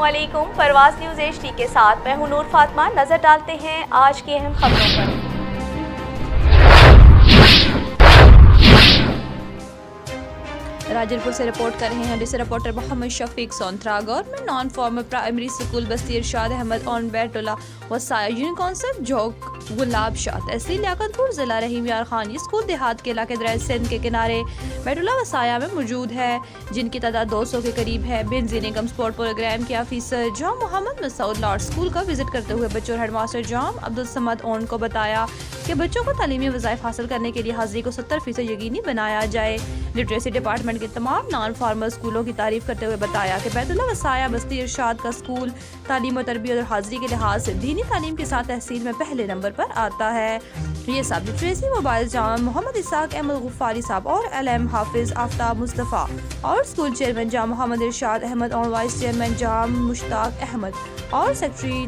अस्सलामुअलैकुम। परवाज़ news HD के साथ मैं हूं नूर फातिमा। नजर डालते हैं आज की अहम खबरों पर। राजलपुर से रिपोर्ट कर रहे हैं district reporter Mohammad Shafiq Sonthara. Government non formal primary school Basti Irshad Ahmad ऑन बैटुल्ला वसाया यूनियन काउंसिल जोक गुलाब शाह तहसील लियाकतपुर जिला रहीम यार खान। ये स्कूल देहात के इलाके दरिया सिंध के किनारे बैटुल्ला वसाया में मौजूद है, जिनकी तादाद 200 के करीब है। बेनजीन इनकम स्पोर्ट प्रोग्राम के ऑफिसर जाम मोहम्मद मसूद लॉर्ड स्कूल का विजिट करते हुए बच्चों और हेडमास्टर जाम अब्दुल समद ओन को बताया कि बच्चों को तालीमी वज़ाइफ हासिल करने के लिए हाजिरी को 70% यकीनी बनाया जाए। लिटरेसी डिपार्टमेंट के तमाम नॉन फॉर्मल स्कूलों की तारीफ करते हुए बताया कि बैतुल्ला वसाया बस्ती इरशाद का स्कूल तालीम और तरबियत और हाजिरी के लिहाज से दीनी तालीम के साथ तहसील में पहले नंबर पर आता है। ये सब लिटरेसी मोबाइल जाम मोहम्मद इसाक अहमद गुफारी साहब और LM हाफिज आफ्ताब मुस्तफ़ा और स्कूल चेयरमैन जाम मोहम्मद इरशाद अहमद और वाइस चेयरमैन जाम मुश्ताक अहमद और सेक्रेटरी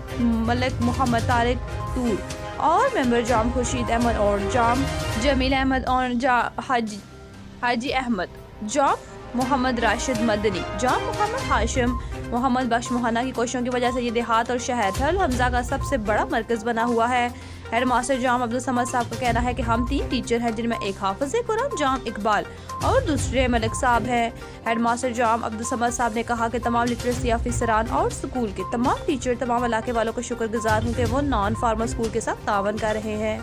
मलिक मोहम्मद तारिक तूर और मेंबर जाम खुर्शीद अहमद और जाम जमील अहमद और हाजी अहमद, जाम मोहम्मद राशिद मदनी, जाम मोहम्मद हाशिम मोहम्मद बख्श मोहना की कोशिशों की वजह से ये देहात और शहर थल हमजा का सबसे बड़ा मरकज़ बना हुआ है। हेड मास्टर जाम अब्दुल समद साहब का कहना है कि हम 3 टीचर हैं, जिनमें एक हाफिज कुरान जाम इकबाल और दूसरे मलिक साहब हैं। हेड मास्टर जाम अब्दुल समद साहब ने कहा कि तमाम लिटरेसी ऑफिसरान और स्कूल के तमाम टीचर तमाम इलाके वालों को शुक्रगुजार हूँ कि वो नॉन फार्मल स्कूल के साथ तावन कर रहे हैं।